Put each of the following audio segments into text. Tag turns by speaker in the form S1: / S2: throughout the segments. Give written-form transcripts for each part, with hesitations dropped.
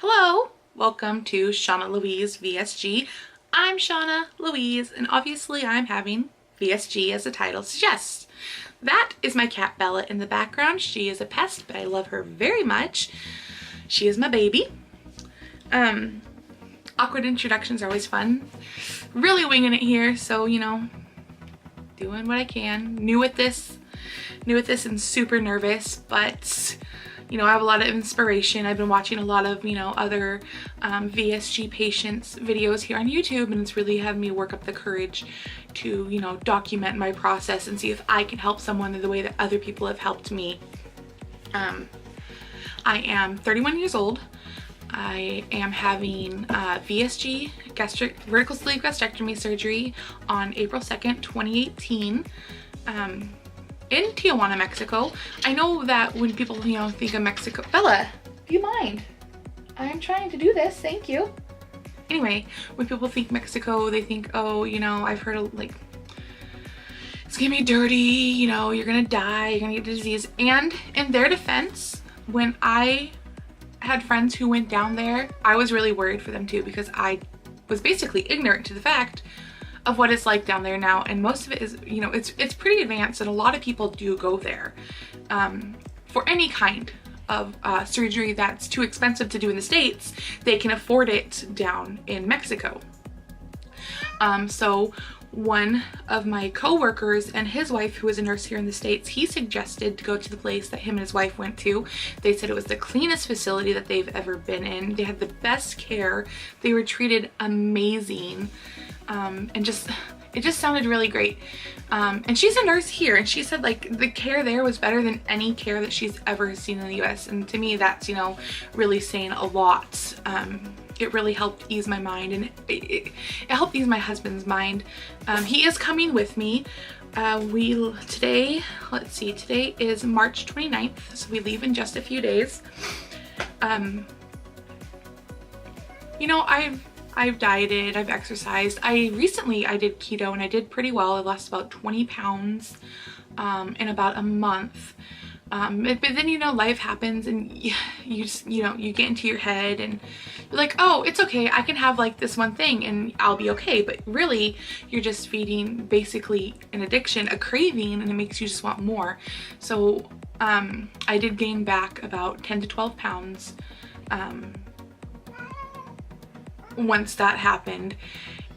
S1: Hello, welcome to Shauna Louise VSG. I'm Shauna Louise, and obviously I'm having VSG as the title suggests. That is my cat Bella in the background. She is a pest, but I love her very much. She is my baby. Awkward introductions are always fun. Really winging it here, so doing what I can. New at this and super nervous, but I have a lot of inspiration. I've been watching a lot of, other VSG patients videos here on YouTube, and it's really had me work up the courage to, document my process and see if I can help someone in the way that other people have helped me. I am 31 years old. I am having VSG, vertical sleeve gastrectomy surgery on April 2nd, 2018. In Tijuana, Mexico. I know that when people, think of Mexico. Bella, do you mind? I'm trying to do this, thank you. Anyway, when people think Mexico, they think, oh, I've heard of, like, it's gonna be dirty, you're gonna die, you're gonna get disease. And in their defense, when I had friends who went down there, I was really worried for them too, because I was basically ignorant to the fact of what it's like down there now, and most of it is, it's pretty advanced, and a lot of people do go there for any kind of surgery that's too expensive to do in the States. They can afford it down in Mexico. So one of my co-workers and his wife, who was a nurse here in the States, he suggested to go to the place that him and his wife went to. They said it was the cleanest facility that they've ever been in. They had the best care. They were treated amazing. And it just sounded really great. And she's a nurse here, and she said like the care there was better than any care that she's ever seen in the US. And to me, that's, really saying a lot. It really helped ease my mind, and it helped ease my husband's mind. He is coming with me. Today is March 29th, so we leave in just a few days. I've dieted, I've exercised. I did keto, and I did pretty well. I lost about 20 pounds in about a month. But then, life happens, and you just, you get into your head, and you're like, oh, it's okay. I can have like this one thing and I'll be okay. But really, you're just feeding basically an addiction, a craving, and it makes you just want more. So I did gain back about 10 to 12 pounds once that happened.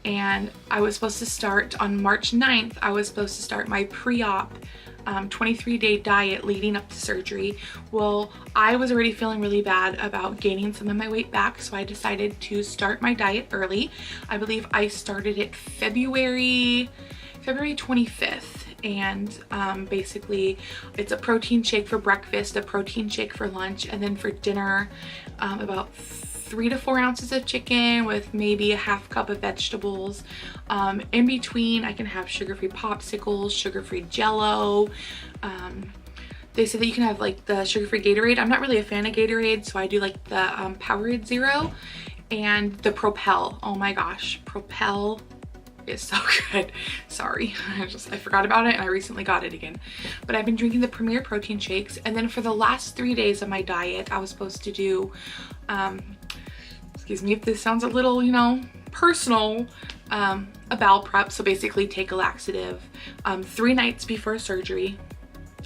S1: And I was supposed to start on March 9th. I was supposed to start my pre-op 23-day diet leading up to surgery. Well, I was already feeling really bad about gaining some of my weight back, so I decided to start my diet early. I believe I started it February 25th. And basically it's a protein shake for breakfast, a protein shake for lunch, and then for dinner about 3 to 4 ounces of chicken with maybe a half cup of vegetables. In between, I can have sugar-free popsicles, sugar-free Jello. They say that you can have like the sugar-free Gatorade. I'm not really a fan of Gatorade, so I do like the Powerade Zero and the Propel. Oh my gosh, Propel is so good. Sorry, I forgot about it, and I recently got it again. But I've been drinking the Premier protein shakes, and then for the last 3 days of my diet, I was supposed to do excuse me if this sounds a little, personal, a bowel prep. So basically take a laxative 3 nights before surgery.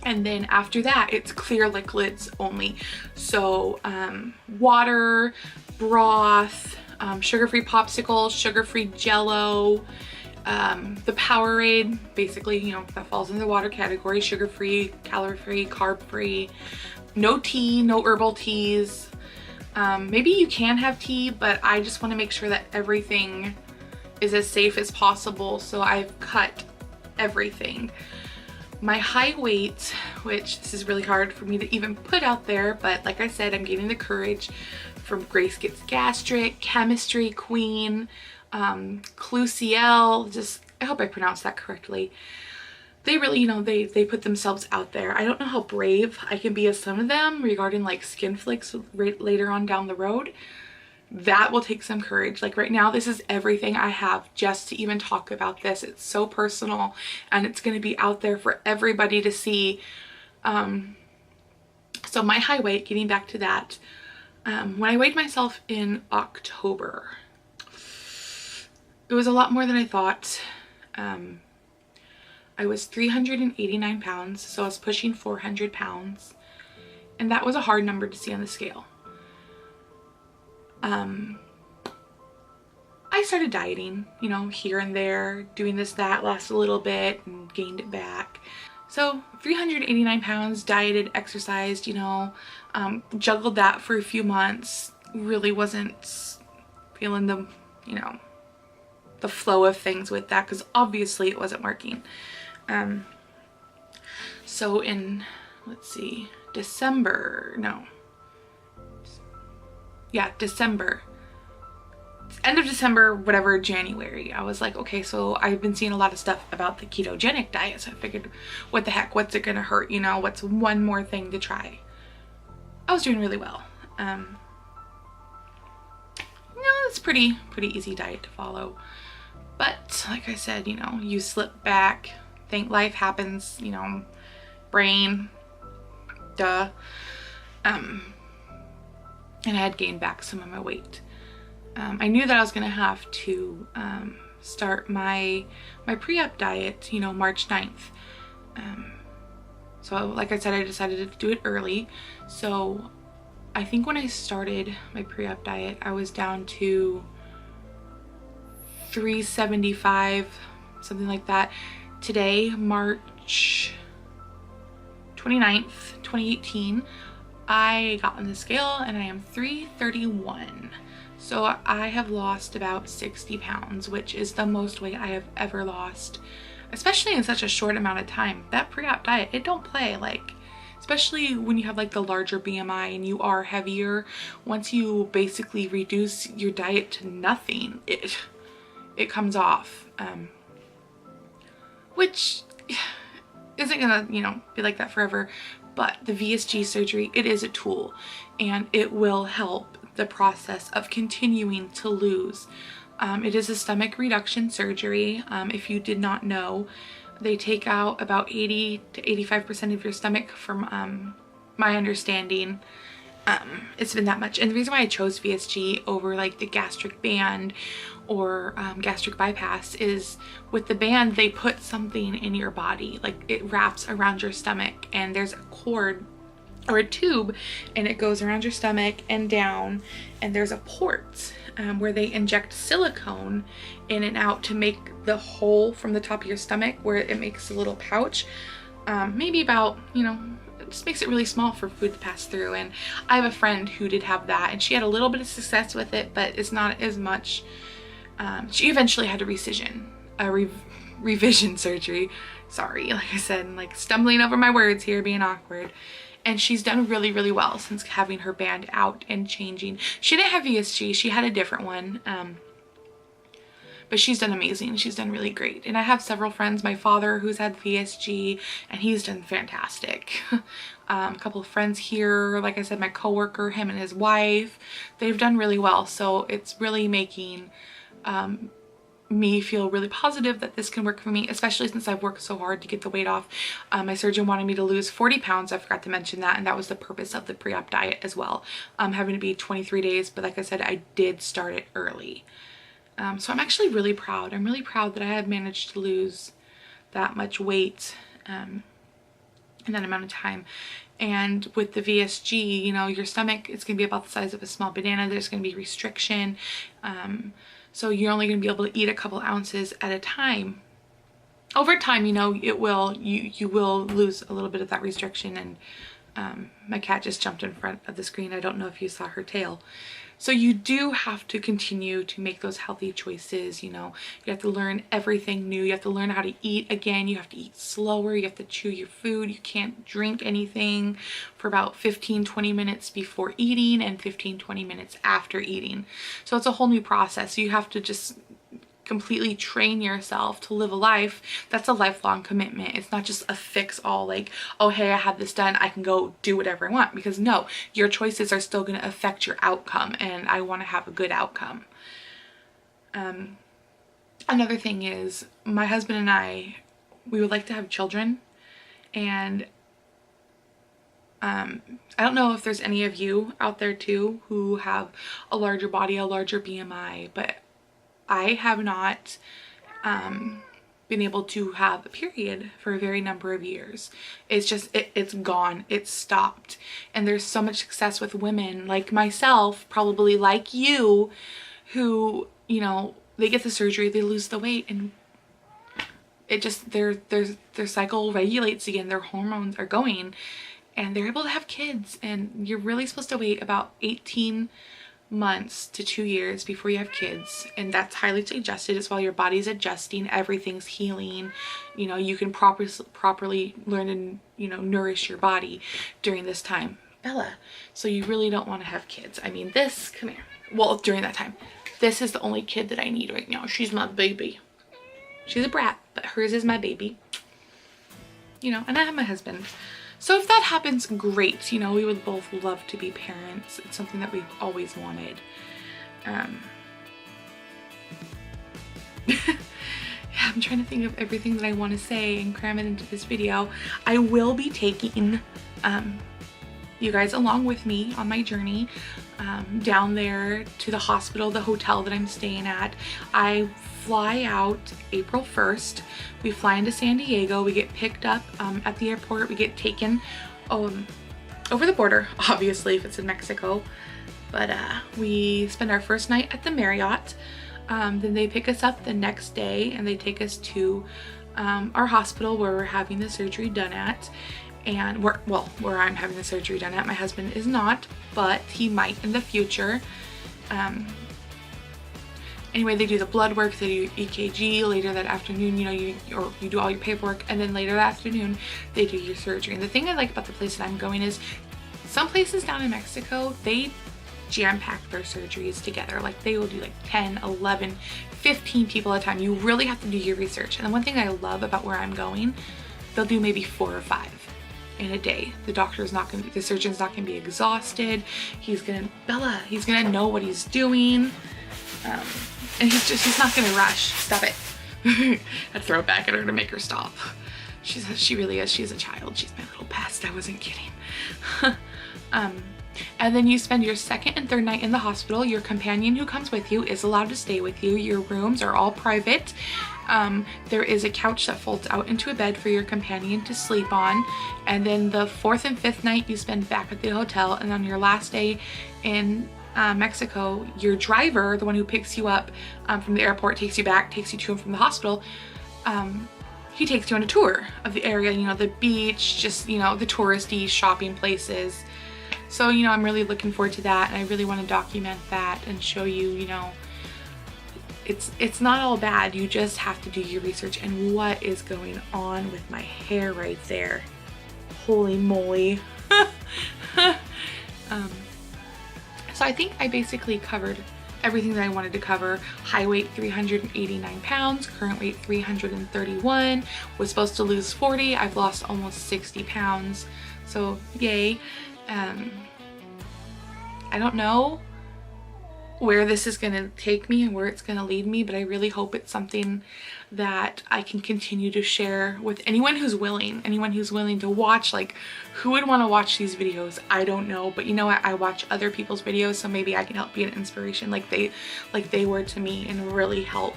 S1: And then after that, it's clear liquids only. So water, broth, sugar-free popsicles, sugar-free Jello, the Powerade, basically, that falls in the water category, sugar-free, calorie-free, carb-free, no tea, no herbal teas. Maybe you can have tea, but I just want to make sure that everything is as safe as possible, so I've cut everything. My high weight, which this is really hard for me to even put out there, but like I said, I'm gaining the courage from Grace Gets Gastric, Chemistry Queen, Cluciel, I hope I pronounced that correctly. They really, they put themselves out there. I don't know how brave I can be as some of them regarding like skin flicks later on down the road. That will take some courage. Like right now, this is everything I have just to even talk about this. It's so personal, and it's going to be out there for everybody to see. So my high weight, getting back to that, When I weighed myself in October, it was a lot more than I thought. I was 389 pounds, so I was pushing 400 pounds, and that was a hard number to see on the scale. I started dieting, you know, here and there, doing this, that, lost a little bit and gained it back. So 389 pounds, dieted, exercised, you know, juggled that for a few months, really wasn't feeling the, you know, the flow of things with that, because obviously it wasn't working. So in, let's see, December, end of December, whatever, January, I was like, okay, so I've been seeing a lot of stuff about the ketogenic diet, so I figured, what the heck, what's it gonna hurt, you know, what's one more thing to try? I was doing really well. You know, it's pretty easy diet to follow, but like I said, you know, you slip back, think life happens, you know, brain, duh. And I had gained back some of my weight. I knew that I was gonna have to start my pre-op diet, you know, March 9th. So like I said, I decided to do it early. So I think when I started my pre-op diet, I was down to 375, something like that. Today, March 29th, 2018, I got on the scale and I am 331. So I have lost about 60 pounds, which is the most weight I have ever lost, especially in such a short amount of time. That pre-op diet, it don't play, like, especially when you have like the larger BMI and you are heavier. Once you basically reduce your diet to nothing, it comes off, which isn't gonna, you know, be like that forever. But the VSG surgery, it is a tool, and it will help the process of continuing to lose. It is a stomach reduction surgery. If you did not know, they take out about 80 to 85% of your stomach from my understanding. It's been that much. And the reason why I chose VSG over like the gastric band or gastric bypass is with the band, they put something in your body, like it wraps around your stomach, and there's a cord or a tube, and it goes around your stomach and down, and there's a port where they inject silicone in and out to make the hole from the top of your stomach, where it makes a little pouch, maybe about, you know, it just makes it really small for food to pass through. And I have a friend who did have that, and she had a little bit of success with it, but it's not as much. She eventually had a revision surgery. Sorry, like I said, I'm like stumbling over my words here, being awkward. And she's done really, really well since having her band out and changing. She didn't have VSG, she had a different one. But she's done amazing. She's done really great. And I have several friends, my father who's had VSG, and he's done fantastic. A couple of friends here, like I said, my coworker, him and his wife, they've done really well. So it's really making me feel really positive that this can work for me, especially since I've worked so hard to get the weight off. My surgeon wanted me to lose 40 pounds. I forgot to mention that, and that was the purpose of the pre-op diet as well. Having to be 23 days, but like I said, I did start it early. So I'm actually really proud. I'm really proud that I had managed to lose that much weight in that amount of time. And with the VSG, you know, your stomach, it's going to be about the size of a small banana. There's going to be restriction. So you're only going to be able to eat a couple ounces at a time. Over time, you know, it will, you will lose a little bit of that restriction. And my cat just jumped in front of the screen. I don't know if you saw her tail. So you do have to continue to make those healthy choices. You know, you have to learn everything new. You have to learn how to eat again. You have to eat slower. You have to chew your food. You can't drink anything for about 15-20 minutes before eating and 15-20 minutes after eating. So it's a whole new process. So you have to just completely train yourself to live a life that's a lifelong commitment. It's not just a fix all, like, oh hey, I had this done, I can go do whatever I want, because no, your choices are still going to affect your outcome, and I want to have a good outcome. Another thing is, my husband and I, we would like to have children, and I don't know if there's any of you out there too who have a larger body, a larger BMI, but I have not been able to have a period for a very number of years. It's just, it's gone, it's stopped. And there's so much success with women like myself, probably like you, who, you know, they get the surgery, they lose the weight, and it just, their cycle regulates again, their hormones are going, and they're able to have kids. And you're really supposed to wait about 18 months to 2 years before you have kids, and that's highly suggested. It's while your body's adjusting, everything's healing, you know, you can properly learn and, you know, nourish your body during this time, Bella. So you really don't want to have kids. I mean, this, come here, well, during that time, this is the only kid that I need right now. She's my baby. She's a brat, but hers is my baby, you know. And I have my husband. So if that happens, great. You know, we would both love to be parents. It's something that we've always wanted. Yeah, I'm trying to think of everything that I want to say and cram it into this video. I will be taking you guys along with me on my journey down there to the hospital, the hotel that I'm staying at. I fly out April 1st. We fly into San Diego. We get picked up at the airport. We get taken over the border, obviously, if it's in Mexico. But we spend our first night at the Marriott. Then they pick us up the next day and they take us to our hospital where we're having the surgery done at. And where I'm having the surgery done at. My husband is not, but he might in the future. Anyway, they do the blood work, they do EKG later that afternoon, you know, you do all your paperwork, and then later that afternoon, they do your surgery. And the thing I like about the place that I'm going is some places down in Mexico, they jam-pack their surgeries together. Like, they will do like 10, 11, 15 people at a time. You really have to do your research. And the one thing I love about where I'm going, they'll do maybe 4 or 5 in a day. The surgeon's not gonna be exhausted. He's gonna know what he's doing. And he's not gonna rush. Stop it. I'd throw it back at her to make her stop. She really is. She's a child. She's my little pest. I wasn't kidding. And then you spend your second and third night in the hospital. Your companion who comes with you is allowed to stay with you. Your rooms are all private. There is a couch that folds out into a bed for your companion to sleep on. And then the 4th and 5th night you spend back at the hotel. And on your last day in Mexico, your driver, the one who picks you up from the airport, takes you back, takes you to and from the hospital, he takes you on a tour of the area, you know, the beach, just, you know, the touristy shopping places. So, you know, I'm really looking forward to that, and I really want to document that and show you, you know, it's not all bad. You just have to do your research. And what is going on with my hair right there? Holy moly. So I think I basically covered everything that I wanted to cover. High weight 389 pounds, current weight 331, was supposed to lose 40. I've lost almost 60 pounds, so yay. I don't know where this is gonna take me and where it's gonna lead me, but I really hope it's something that I can continue to share with anyone who's willing to watch. Like, who would want to watch these videos? I don't know, but you know what, I watch other people's videos, so maybe I can help be an inspiration like they were to me, and really help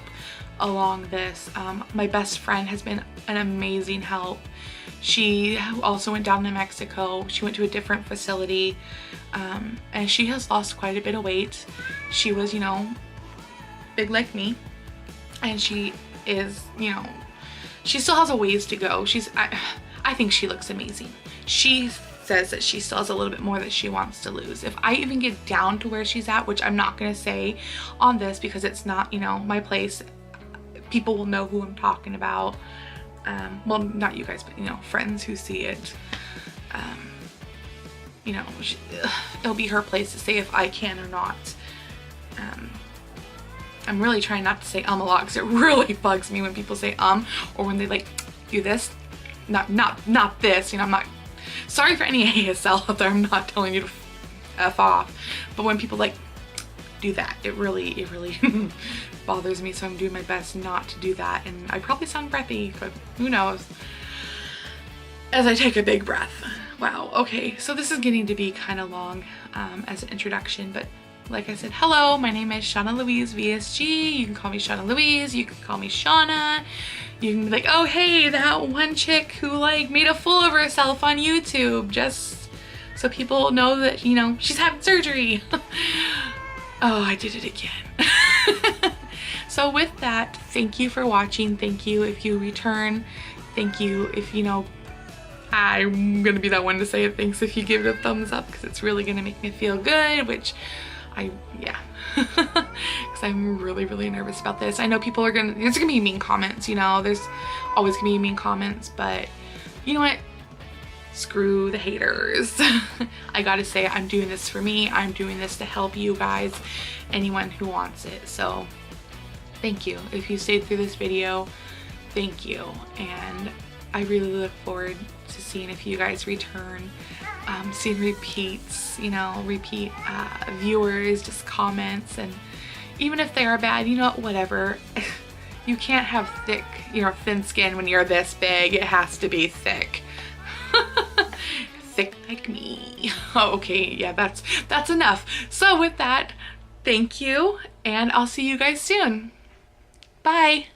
S1: along this. My best friend has been an amazing help. She also went down to Mexico. She went to a different facility, and she has lost quite a bit of weight. She was, you know, big like me, and she is, you know, she still has a ways to go. I think she looks amazing. She says that she still has a little bit more that she wants to lose. If I even get down to where she's at, which I'm not gonna say on this because it's not, you know, my place, people will know who I'm talking about. Well, not you guys, but, you know, friends who see it. You know, it'll be her place to say if I can or not. I'm really trying not to say a lot, because it really bugs me when people say or when they like do this. Not this, you know. I'm not sorry for any ASL out there. I'm not telling you to F off, but when people like do that, it really bothers me. So I'm doing my best not to do that, and I probably sound breathy, but who knows. as I take a big breath. Wow, okay, so this is getting to be kind of long as an introduction, but like I said, hello, my name is ShawnaLouiseVSG. You can call me Shauna Louise, you can call me Shauna. You can be like, oh hey, that one chick who like made a fool of herself on YouTube, just so people know that, you know, she's having surgery. Oh, I did it again. So with that, thank you for watching. Thank you if you return. Thank you if, you know, I'm gonna be that one to say it. Thanks if you give it a thumbs up, because it's really gonna make me feel good, which yeah. Because I'm really nervous about this. I know people are there's gonna be mean comments, you know, there's always gonna be mean comments, but you know what? Screw the haters. I gotta say, I'm doing this for me. I'm doing this to help you guys, anyone who wants it. So thank you. If you stayed through this video, thank you. And I really look forward to seeing if you guys return, seeing repeats, you know, repeat viewers, just comments, and even if they are bad, you know, whatever. You can't have thick, you know, thin skin when you're this big. It has to be thick. Thick like me. Okay, yeah, that's enough. So with that, thank you, and I'll see you guys soon. Bye.